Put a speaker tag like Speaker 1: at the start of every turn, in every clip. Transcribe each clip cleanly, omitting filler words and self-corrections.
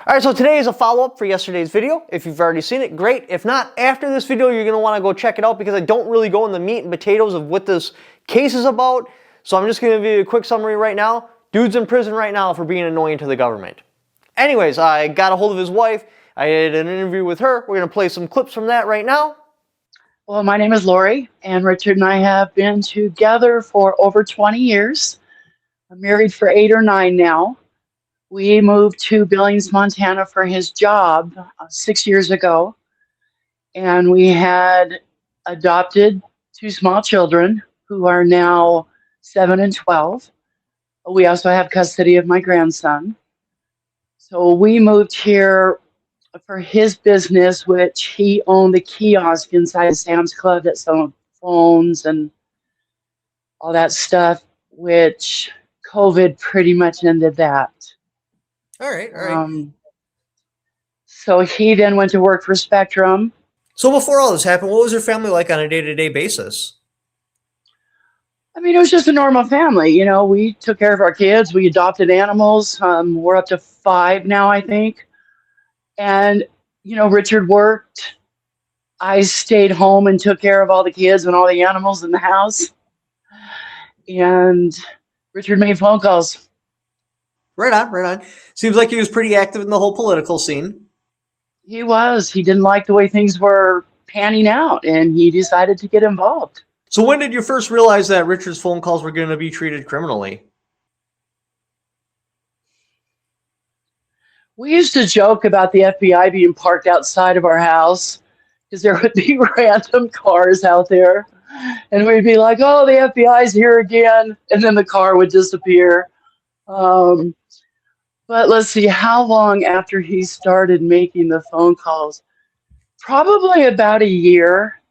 Speaker 1: Alright, so today is a follow-up for yesterday's video. If you've already seen it, great. If not, after this video, you're going to want to go check it out because I don't really go in the meat and potatoes of what this case is about. So I'm just going to give you a quick summary right now. Dude's in prison right now for being annoying to the government. Anyways, I got a hold of his wife. I did an interview with her. We're going to play some clips from that right now.
Speaker 2: Well, my name is Lori, and Richard and I have been together for over 20 years. I'm married for 8 or 9 now. We moved to Billings, Montana for his job 6 years ago, and we had adopted 2 small children who are now 7 and 12. We also have custody of my grandson. So we moved here for his business, which he owned the kiosk inside Sam's Club that sold phones and all that stuff, which COVID pretty much ended that.
Speaker 1: All right.
Speaker 2: So he then went to work for Spectrum.
Speaker 1: So before all this happened, what was your family like on a day-to-day basis?
Speaker 2: I mean, it was just a normal family. You know, we took care of our kids. We adopted animals. We're up to 5 now, I think. And, you know, Richard worked. I stayed home and took care of all the kids and all the animals in the house. And Richard made phone calls.
Speaker 1: Right on. Seems like he was pretty active in the whole political scene.
Speaker 2: He was. He didn't like the way things were panning out, and he decided to get involved.
Speaker 1: So when did you first realize that Richard's phone calls were going to be treated criminally?
Speaker 2: We used to joke about the FBI being parked outside of our house because there would be random cars out there. And we'd be like, oh, the FBI's here again. And then the car would disappear. But let's see, how long after he started making the phone calls? Probably about a year.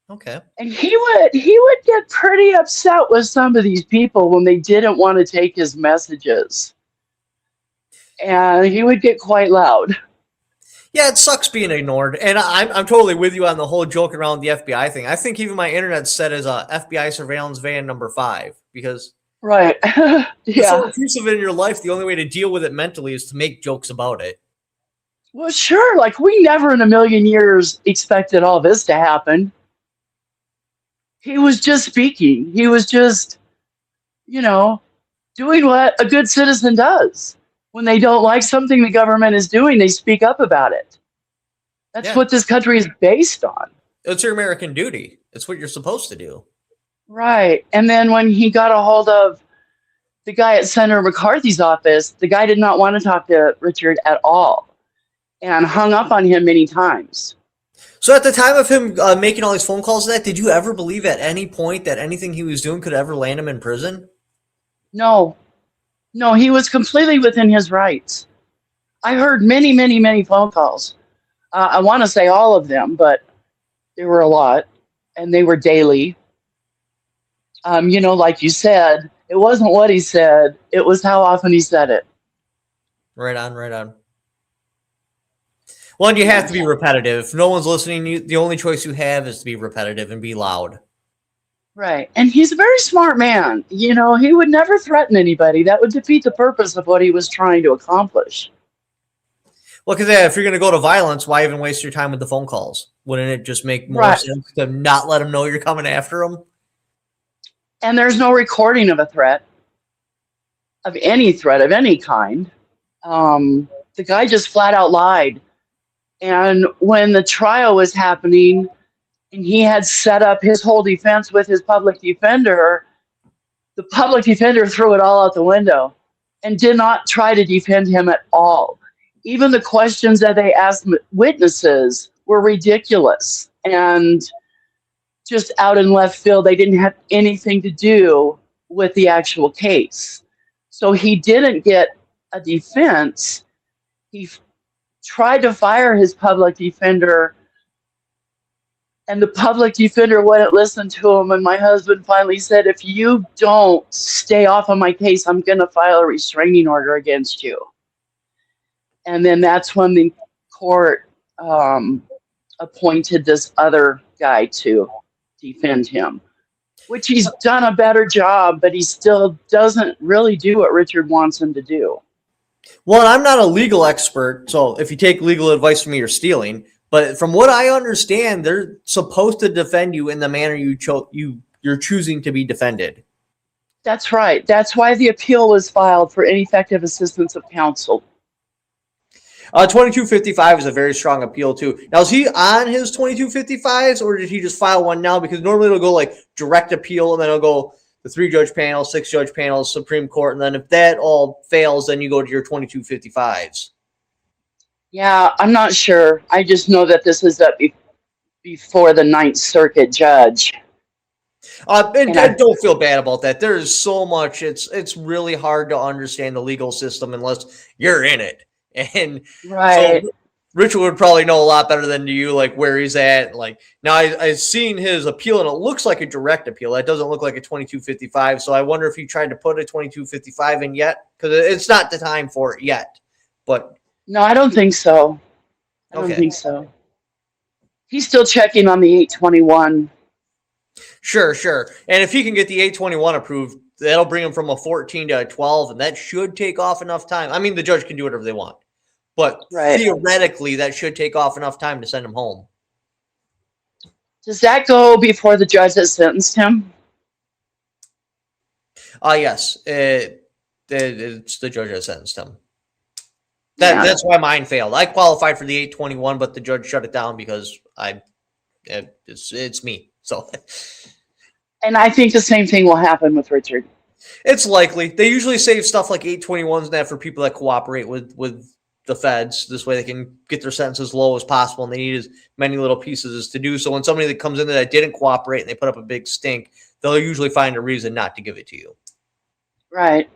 Speaker 1: Okay.
Speaker 2: And he would get pretty upset with some of these people when they didn't want to take his messages. And he would get quite loud.
Speaker 1: Yeah, it sucks being ignored. And I'm totally with you on the whole joke around the FBI thing. I think even my internet set as a FBI surveillance van number 5 because
Speaker 2: right. Yeah.
Speaker 1: It's so intrusive in your life. The only way to deal with it mentally is to make jokes about it.
Speaker 2: Well, sure. Like, we never in a million years expected all this to happen. He was just speaking. He was just, you know, doing what a good citizen does. When they don't like something the government is doing, they speak up about it. That's what this country is based on.
Speaker 1: It's your American duty. It's what you're supposed to do.
Speaker 2: Right. And then when he got a hold of the guy at Senator McCarthy's office, the guy did not want to talk to Richard at all and hung up on him many times.
Speaker 1: So at the time of him making all these phone calls and that, did you ever believe at any point that anything he was doing could ever land him in prison?
Speaker 2: No. No, he was completely within his rights. I heard many phone calls. I want to say all of them, but there were a lot, and they were daily. You know, like you said, it wasn't what he said. It was how often he said it.
Speaker 1: Right on. Well, and you have to be repetitive. If no one's listening, the only choice you have is to be repetitive and be loud.
Speaker 2: Right. And he's a very smart man. You know, he would never threaten anybody. That would defeat the purpose of what he was trying to accomplish.
Speaker 1: Well, because if you're going to go to violence, why even waste your time with the phone calls? Wouldn't it just make more sense to not let him know you're coming after him?
Speaker 2: And there's no recording of a threat, of any kind. The guy just flat out lied. And when the trial was happening, and he had set up his whole defense with his public defender, the public defender threw it all out the window and did not try to defend him at all. Even the questions that they asked witnesses were ridiculous and just out in left field. They didn't have anything to do with the actual case. So he didn't get a defense. He tried to fire his public defender, and the public defender wouldn't listen to him. And my husband finally said, if you don't stay off of my case, I'm going to file a restraining order against you. And then that's when the court appointed this other guy to defend him, which he's done a better job, but he still doesn't really do what Richard wants him to do.
Speaker 1: Well, I'm not a legal expert, so if you take legal advice from me, you're stealing. But from what I understand, they're supposed to defend you in the manner you're choosing to be defended.
Speaker 2: That's right. That's why the appeal was filed for ineffective assistance of counsel.
Speaker 1: 2255 is a very strong appeal too. Now, is he on his 2255s, or did he just file one now? Because normally it'll go like direct appeal, and then it'll go the 3-judge panel, 6-judge panel, Supreme Court, and then if that all fails, then you go to your 2255s.
Speaker 2: Yeah, I'm not sure. I just know that this is up before the Ninth Circuit judge.
Speaker 1: And
Speaker 2: And I,
Speaker 1: don't feel bad about that. There's so much. It's really hard to understand the legal system unless you're in it. And so
Speaker 2: right.
Speaker 1: Richard would probably know a lot better than you, like where he's at. Like now, I've seen his appeal, and it looks like a direct appeal. That doesn't look like a 2255. So I wonder if he tried to put a 2255 in yet, because it's not the time for it yet. But
Speaker 2: No, I don't think so. I don't
Speaker 1: okay,
Speaker 2: think so. He's still checking on the 821.
Speaker 1: sure. And if he can get the 821 approved, that'll bring him from a 14 to a 12, and that should take off enough time. I mean, the judge can do whatever they want, but
Speaker 2: Right.
Speaker 1: theoretically, that should take off enough time to send him home.
Speaker 2: Does that go before the judge that sentenced him?
Speaker 1: Yes, it's the judge that sentenced him.
Speaker 2: Yeah.
Speaker 1: That's why mine failed. I qualified for the 821, but the judge shut it down because it's me. So,
Speaker 2: And I think the same thing will happen with Richard.
Speaker 1: it's likely. They usually save stuff like 821s and that for people that cooperate with the feds. This way they can get their sentence as low as possible, and they need as many little pieces as to do. So when somebody that comes in there that didn't cooperate and they put up a big stink, they'll usually find a reason not to give it to you.
Speaker 2: Right.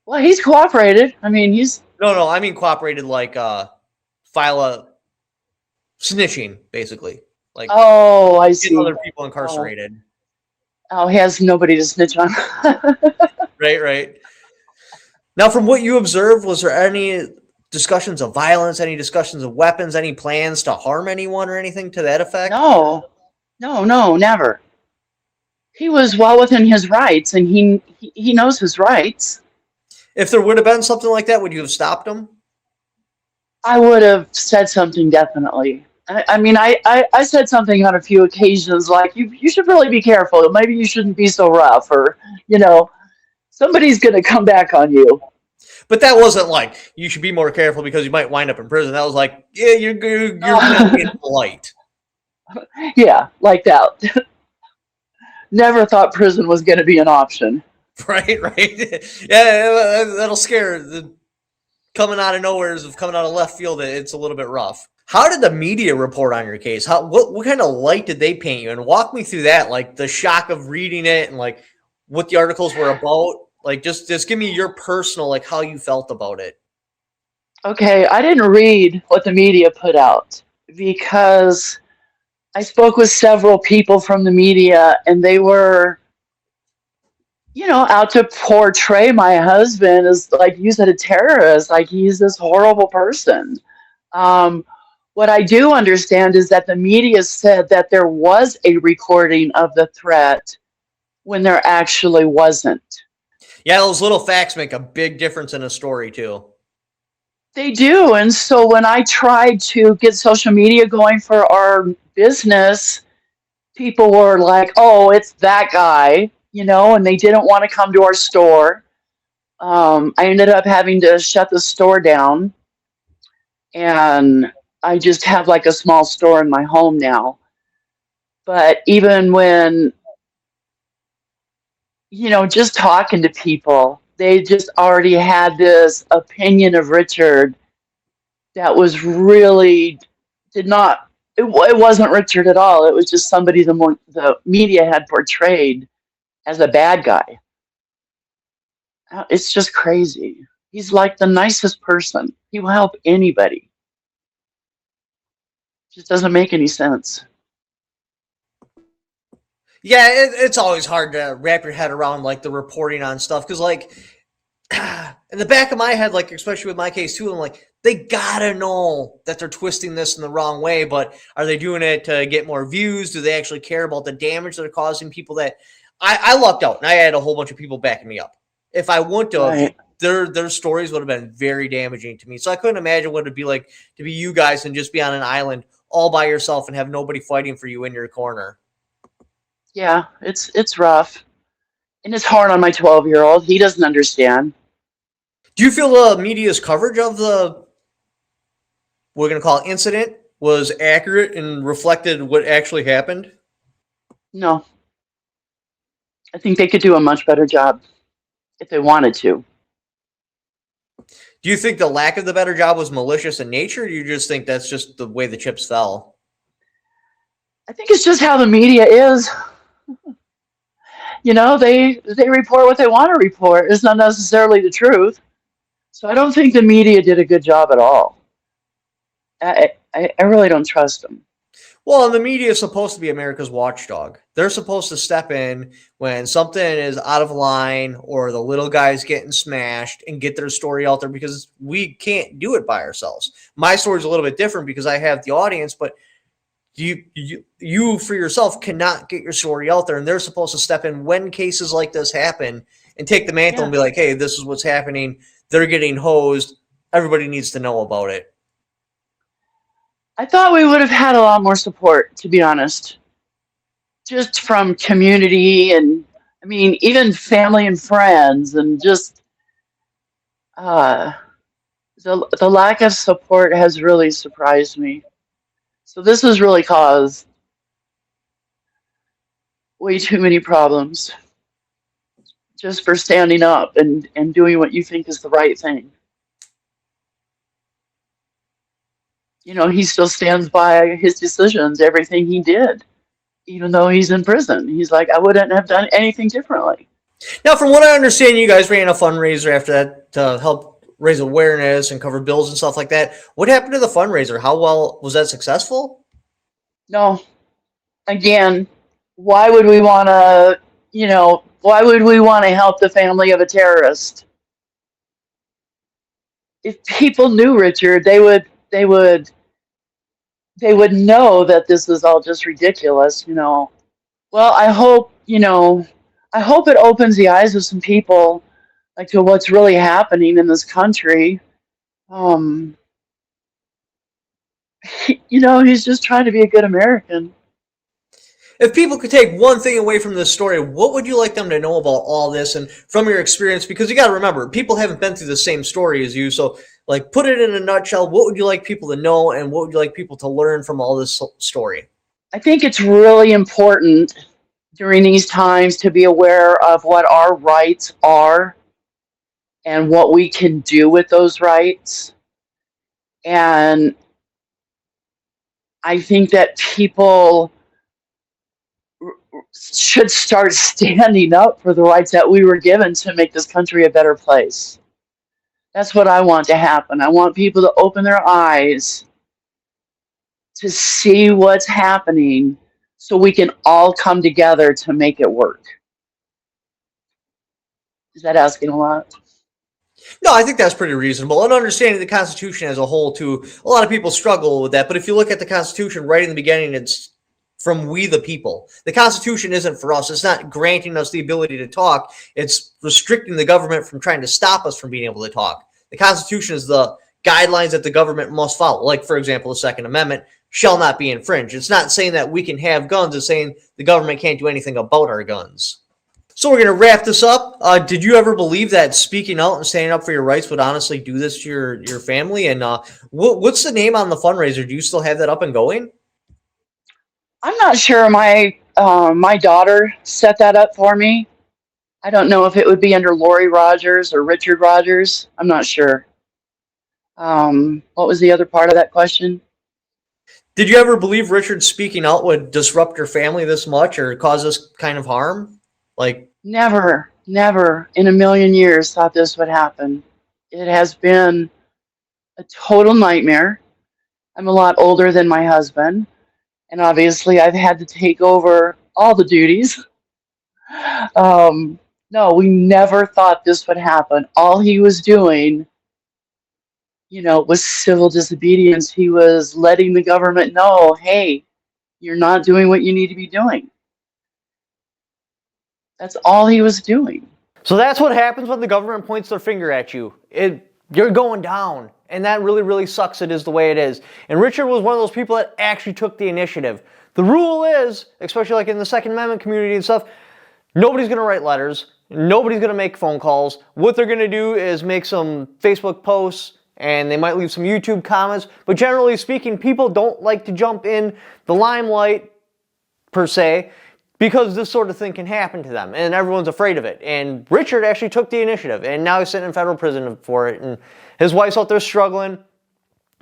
Speaker 2: Well, he's cooperated. I mean, he's
Speaker 1: No, I mean cooperated like file a snitching, basically. Like
Speaker 2: oh, I
Speaker 1: get
Speaker 2: see.
Speaker 1: other people incarcerated.
Speaker 2: Oh, he has nobody to snitch on.
Speaker 1: Right. Now, from what you observed, was there any discussions of violence, any discussions of weapons, any plans to harm anyone or anything to that effect?
Speaker 2: No, never. He was well within his rights, and he knows his rights.
Speaker 1: If there would have been something like that, would you have stopped him?
Speaker 2: I would have said something definitely. I mean, I said something on a few occasions like, you should really be careful. Maybe you shouldn't be so rough, or, somebody's going to come back on you.
Speaker 1: But that wasn't like, you should be more careful because you might wind up in prison. That was like, yeah, you're being polite.
Speaker 2: Yeah, like that. Never thought prison was going to be an option.
Speaker 1: Right. Yeah, that'll scare the coming out of nowhere, coming out of left field. It's a little bit rough. How did the media report on your case? What kind of light did they paint you? And walk me through that, like the shock of reading it and like what the articles were about. Like just give me your personal, like how you felt about it.
Speaker 2: Okay, I didn't read what the media put out because I spoke with several people from the media, and they were, out to portray my husband as, like you said, a terrorist, like he's this horrible person. What I do understand is that the media said that there was a recording of the threat when there actually wasn't.
Speaker 1: Yeah, those little facts make a big difference in a story too.
Speaker 2: They do. And so when I tried to get social media going for our business, people were like, oh, it's that guy, and they didn't want to come to our store. I ended up having to shut the store down, and I just have like a small store in my home now. But even when, just talking to people, they just already had this opinion of Richard that was really it wasn't Richard at all. It was just somebody the media had portrayed as a bad guy. It's just crazy. He's like the nicest person. He will help anybody. Just doesn't make any sense.
Speaker 1: Yeah, it's always hard to wrap your head around like the reporting on stuff because like in the back of my head, like especially with my case too, I'm like they gotta know that they're twisting this in the wrong way, but are they doing it to get more views? Do they actually care about the damage that are causing people? That I lucked out and I had a whole bunch of people backing me up. If I wouldn't have,
Speaker 2: Right.
Speaker 1: their stories would have been very damaging to me. So I couldn't imagine what it'd be like to be you guys and just be on an island all by yourself and have nobody fighting for you in your corner.
Speaker 2: Yeah, it's rough. And it's hard on my 12-year-old. He doesn't understand.
Speaker 1: Do you feel the media's coverage of the, we're going to call it, incident was accurate and reflected what actually happened?
Speaker 2: No, I think they could do a much better job if they wanted to.
Speaker 1: Do you think the lack of the better job was malicious in nature, or do you just think that's just the way the chips fell?
Speaker 2: I think it's just how the media is. They report what they want to report. It's not necessarily the truth. So I don't think the media did a good job at all. I really don't trust them.
Speaker 1: Well, and the media is supposed to be America's watchdog. They're supposed to step in when something is out of line or the little guy's getting smashed and get their story out there, because we can't do it by ourselves. My story is a little bit different because I have the audience, but you for yourself cannot get your story out there, and they're supposed to step in when cases like this happen and take the mantle and be like, hey, this is what's happening. They're getting hosed. Everybody needs to know about it.
Speaker 2: I thought we would have had a lot more support, to be honest, just from community and, I mean, even family and friends, and just uh, the lack of support has really surprised me. So this has really caused way too many problems just for standing up and doing what you think is the right thing. He still stands by his decisions, everything he did, even though he's in prison. He's like, I wouldn't have done anything differently.
Speaker 1: Now, from what I understand, you guys ran a fundraiser after that to help raise awareness and cover bills and stuff like that. What happened to the fundraiser? How well was that successful?
Speaker 2: No, again, why would we want to, why would we want to help the family of a terrorist? If people knew Richard, they would know that this is all just ridiculous. Well, I hope it opens the eyes of some people, like, to what's really happening in this country. Um, he's just trying to be a good American.
Speaker 1: If people could take one thing away from this story, what would you like them to know about all this and from your experience? Because you got to remember, people haven't been through the same story as you. So, like, put it in a nutshell. What would you like people to know, and what would you like people to learn from all this story?
Speaker 2: I think it's really important during these times to be aware of what our rights are and what we can do with those rights. And I think that people should start standing up for the rights that we were given to make this country a better place. That's what I want to happen. I want people to open their eyes to see what's happening so we can all come together to make it work. Is that asking a lot?
Speaker 1: No, I think that's pretty reasonable. And understanding the Constitution as a whole, too, a lot of people struggle with that. But if you look at the Constitution right in the beginning, it's from we the people. The Constitution isn't for us. It's not granting us the ability to talk. It's restricting the government from trying to stop us from being able to talk. The Constitution is the guidelines that the government must follow. Like, for example, the Second Amendment shall not be infringed. It's not saying that we can have guns. It's saying the government can't do anything about our guns. So we're going to wrap this up. Did you ever believe that speaking out and standing up for your rights would honestly do this to your family? And what's the name on the fundraiser? Do you still have that up and going?
Speaker 2: I'm not sure. My daughter set that up for me. I don't know if it would be under Lori Rogers or Richard Rogers. I'm not sure. What was the other part of that question?
Speaker 1: Did you ever believe Richard speaking out would disrupt your family this much or cause this kind of harm?
Speaker 2: Never in a million years thought this would happen. It has been a total nightmare. I'm a lot older than my husband, and obviously I've had to take over all the duties. No, we never thought this would happen. All he was doing, was civil disobedience. He was letting the government know, hey, you're not doing what you need to be doing. That's all he was doing.
Speaker 1: So that's what happens when the government points their finger at you. You're going down. And that really, really sucks. It is the way it is. And Richard was one of those people that actually took the initiative. The rule is, especially like in the Second Amendment community and stuff, nobody's going to write letters. Nobody's going to make phone calls. What they're going to do is make some Facebook posts, and they might leave some YouTube comments. But generally speaking, people don't like to jump in the limelight, per se, because this sort of thing can happen to them, and everyone's afraid of it. And Richard actually took the initiative, and now he's sitting in federal prison for it, and his wife's out there struggling.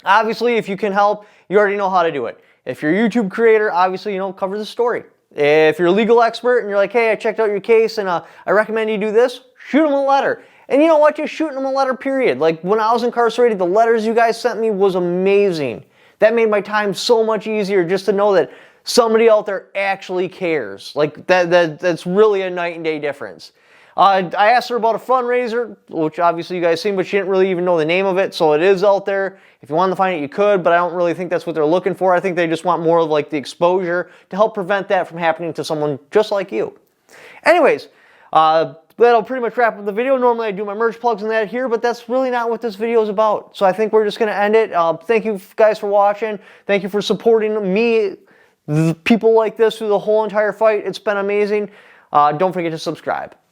Speaker 1: Obviously, if you can help, you already know how to do it. If you're a YouTube creator, obviously, cover the story. If you're a legal expert and you're like, hey, I checked out your case and I recommend you do this, shoot them a letter. And you know what? Just shooting them a letter, period. Like when I was incarcerated, the letters you guys sent me was amazing. That made my time so much easier just to know that somebody out there actually cares. Like that's really a night and day difference. I asked her about a fundraiser, which obviously you guys seen, but she didn't really even know the name of it, so it is out there. If you wanted to find it, you could, but I don't really think that's what they're looking for. I think they just want more of like the exposure to help prevent that from happening to someone just like you. Anyways, that'll pretty much wrap up the video. Normally I do my merch plugs and that here, but that's really not what this video is about. So I think we're just going to end it. Thank you guys for watching. Thank you for supporting me, people like this through the whole entire fight. It's been amazing. Don't forget to subscribe.